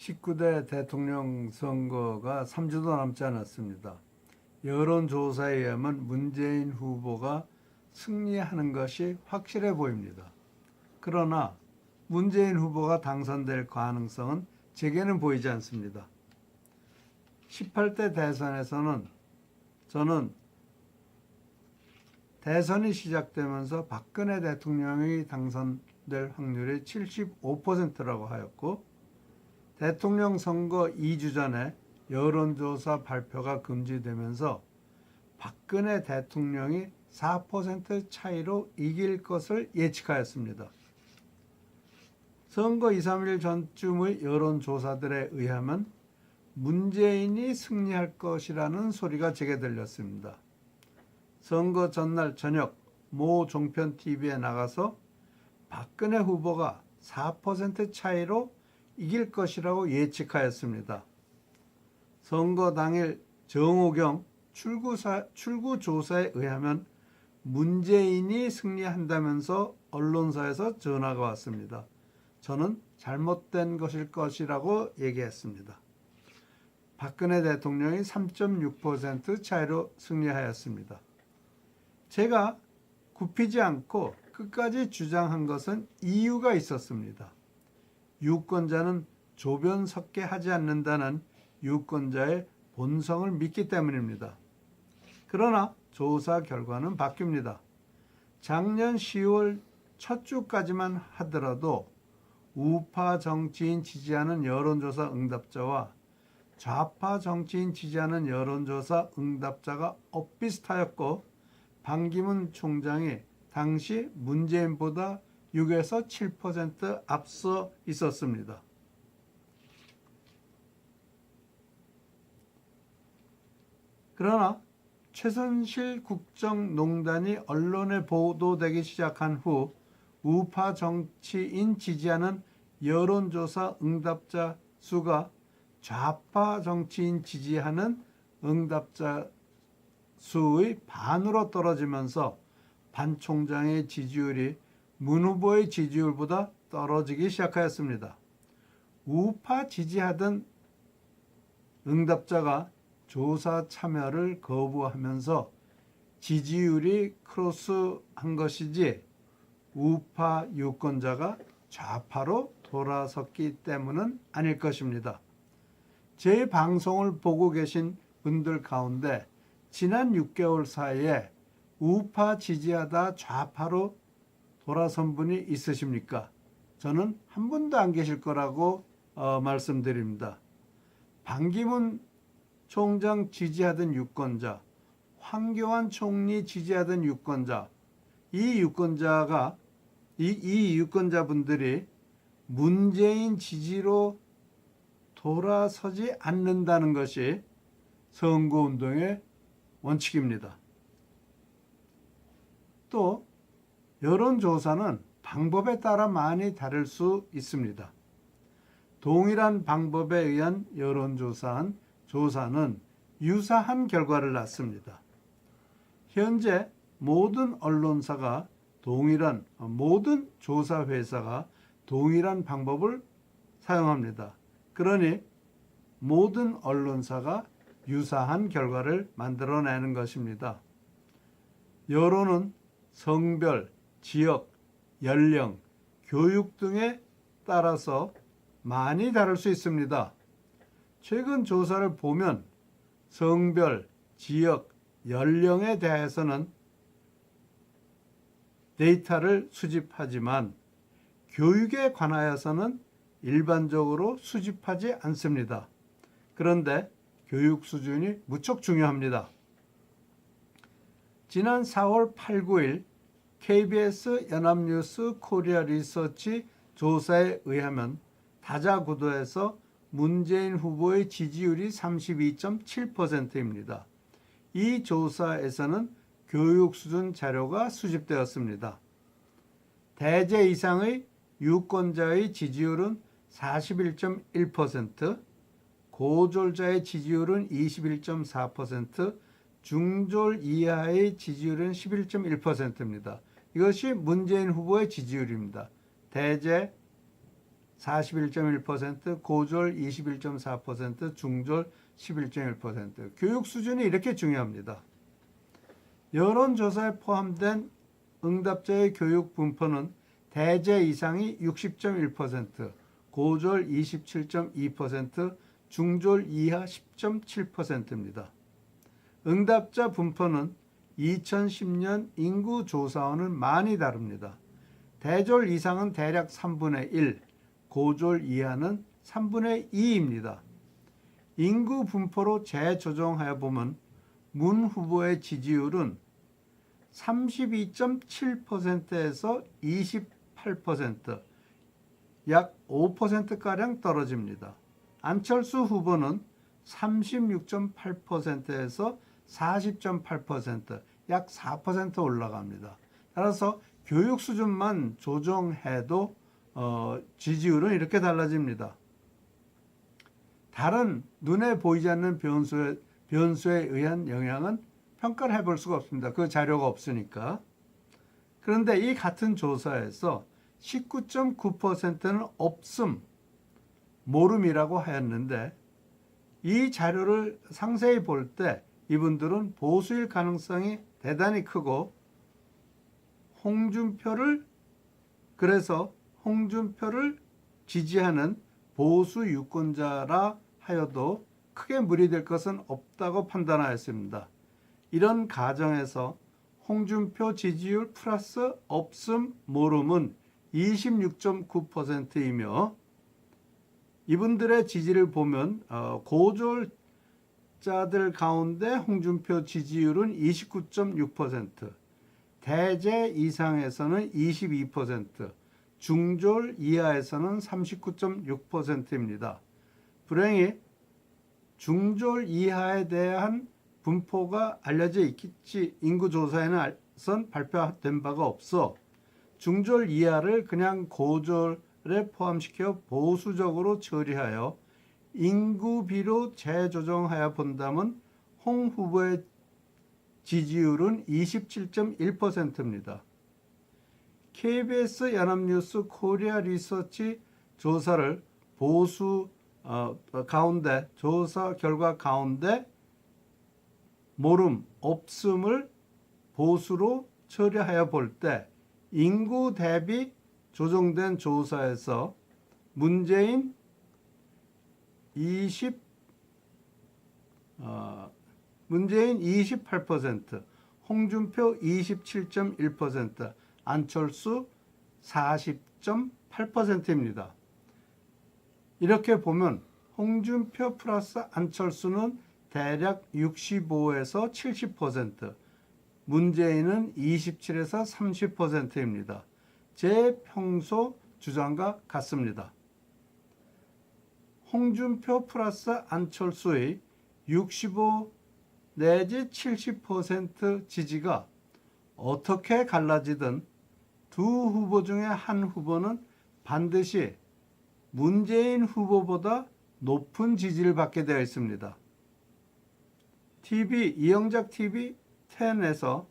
19대 대통령 선거가 3주도 남지 않았습니다. 여론조사에 의하면 문재인 후보가 승리하는 것이 확실해 보입니다. 그러나 문재인 후보가 당선될 가능성은 제게는 보이지 않습니다. 18대 대선에서는 저는 대선이 시작되면서 박근혜 대통령이 당선될 확률이 75%라고 하였고, 대통령 선거 2주 전에 여론조사 발표가 금지되면서 박근혜 대통령이 4% 차이로 이길 것을 예측하였습니다. 선거 2, 3일 전쯤의 여론조사들에 의하면 문재인이 승리할 것이라는 소리가 제게 들렸습니다. 선거 전날 저녁 모 종편 TV에 나가서 박근혜 후보가 4% 차이로 이길 것이라고 예측하였습니다. 선거 당일 정호경 출구조사에 의하면 문재인이 승리한다면서 언론사에서 전화가 왔습니다. 저는 잘못된 것일 것이라고 얘기했습니다. 박근혜 대통령이 3.6% 차이로 승리하였습니다. 제가 굽히지 않고 끝까지 주장한 것은 이유가 있었습니다. 유권자는 조변 섞게 하지 않는다는 유권자의 본성을 믿기 때문입니다. 그러나 조사 결과는 바뀝니다. 작년 10월 첫 주까지만 하더라도 우파 정치인 지지하는 여론조사 응답자와 좌파 정치인 지지하는 여론조사 응답자가 엇비슷하였고, 반기문 총장이 당시 문재인보다 6에서 7% 앞서 있었습니다. 그러나 최순실 국정농단이 언론에 보도되기 시작한 후 우파 정치인 지지하는 여론조사 응답자 수가 좌파 정치인 지지하는 응답자 수의 반으로 떨어지면서 반 총장의 지지율이 문 후보의 지지율보다 떨어지기 시작하였습니다. 우파 지지하던 응답자가 조사 참여를 거부하면서 지지율이 크로스한 것이지 우파 유권자가 좌파로 돌아섰기 때문은 아닐 것입니다. 제 방송을 보고 계신 분들 가운데 지난 6개월 사이에 우파 지지하다 좌파로 돌아선 분이 있으십니까? 저는 한 분도 안 계실 거라고 말씀드립니다. 반기문 총장 지지하던 유권자, 황교안 총리 지지하던 유권자, 이 유권자분들이 문재인 지지로 돌아서지 않는다는 것이 선거운동의 원칙입니다. 또 여론조사는 방법에 따라 많이 다를 수 있습니다. 동일한 방법에 의한 여론조사는 유사한 결과를 낳습니다. 현재 모든 언론사가 모든 조사 회사가 동일한 방법을 사용합니다. 그러니 모든 언론사가 유사한 결과를 만들어내는 것입니다. 여론은 성별, 지역, 연령, 교육 등에 따라서 많이 다를 수 있습니다. 최근 조사를 보면 성별, 지역, 연령에 대해서는 데이터를 수집하지만 교육에 관하여서는 일반적으로 수집하지 않습니다. 그런데 교육 수준이 무척 중요합니다. 지난 4월 8, 9일 KBS 연합뉴스 코리아 리서치 조사에 의하면 다자구도에서 문재인 후보의 지지율이 32.7%입니다. 이 조사에서는 교육 수준 자료가 수집되었습니다. 대제 이상의 유권자의 지지율은 41.1%, 고졸자의 지지율은 21.4%, 중졸 이하의 지지율은 11.1%입니다. 이것이 문재인 후보의 지지율입니다. 대제 41.1%, 고졸 21.4%, 중졸 11.1%. 교육 수준이 이렇게 중요합니다. 여론조사에 포함된 응답자의 교육 분포는 대제 이상이 60.1%, 고졸 27.2%, 중졸 이하 10.7%입니다. 응답자 분포는 2010년 인구조사와는 많이 다릅니다. 대졸 이상은 대략 3분의 1, 고졸 이하는 3분의 2입니다. 인구 분포로 재조정하여 보면 문 후보의 지지율은 32.7%에서 28%, 약 5%가량 떨어집니다. 안철수 후보는 36.8%에서 40.8%, 약 4% 올라갑니다. 따라서 교육 수준만 조정해도 지지율은 이렇게 달라집니다. 다른 눈에 보이지 않는 변수에 의한 영향은 평가를 해볼 수가 없습니다. 그 자료가 없으니까. 그런데 이 같은 조사에서 19.9%는 없음, 모름이라고 하였는데 이 자료를 상세히 볼 때 이분들은 보수일 가능성이 대단히 크고 그래서 홍준표를 지지하는 보수 유권자라 하여도 크게 무리될 것은 없다고 판단하였습니다. 이런 가정에서 홍준표 지지율 플러스 없음 모름은 26.9%이며 이분들의 지지를 보면 고졸자들 가운데 홍준표 지지율은 29.6%, 대제 이상에서는 22%, 중졸 이하에서는 39.6%입니다. 불행히 중졸 이하에 대한 분포가 알려져 있겠지 인구조사에는 발표된 바가 없어 중졸 이하를 그냥 고졸에 포함시켜 보수적으로 처리하여 인구비로 재조정하여 본다면 홍 후보의 지지율은 27.1%입니다. KBS 연합뉴스 코리아 리서치 조사를 조사 결과 가운데 모름, 없음을 보수로 처리하여 볼 때 인구 대비 조정된 조사에서 문재인 28%, 홍준표 27.1%, 안철수 40.8%입니다. 이렇게 보면 홍준표 플러스 안철수는 대략 65에서 70%, 문재인은 27에서 30%입니다. 제 평소 주장과 같습니다. 홍준표 플러스 안철수의 65 내지 70% 지지가 어떻게 갈라지든 두 후보 중에 한 후보는 반드시 문재인 후보보다 높은 지지를 받게 되어 있습니다. 이영작 TV 10에서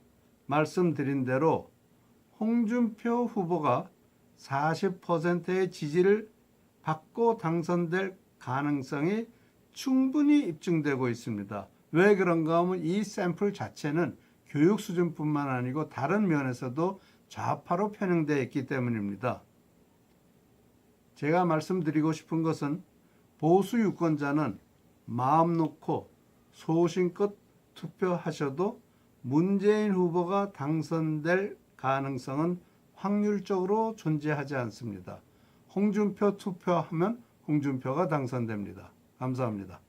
말씀드린 대로 홍준표 후보가 40%의 지지를 받고 당선될 가능성이 충분히 입증되고 있습니다. 왜 그런가 하면 이 샘플 자체는 교육 수준뿐만 아니고 다른 면에서도 좌파로 편향되어 있기 때문입니다. 제가 말씀드리고 싶은 것은 보수 유권자는 마음 놓고 소신껏 투표하셔도 문재인 후보가 당선될 가능성은 확률적으로 존재하지 않습니다. 홍준표 투표하면 홍준표가 당선됩니다. 감사합니다.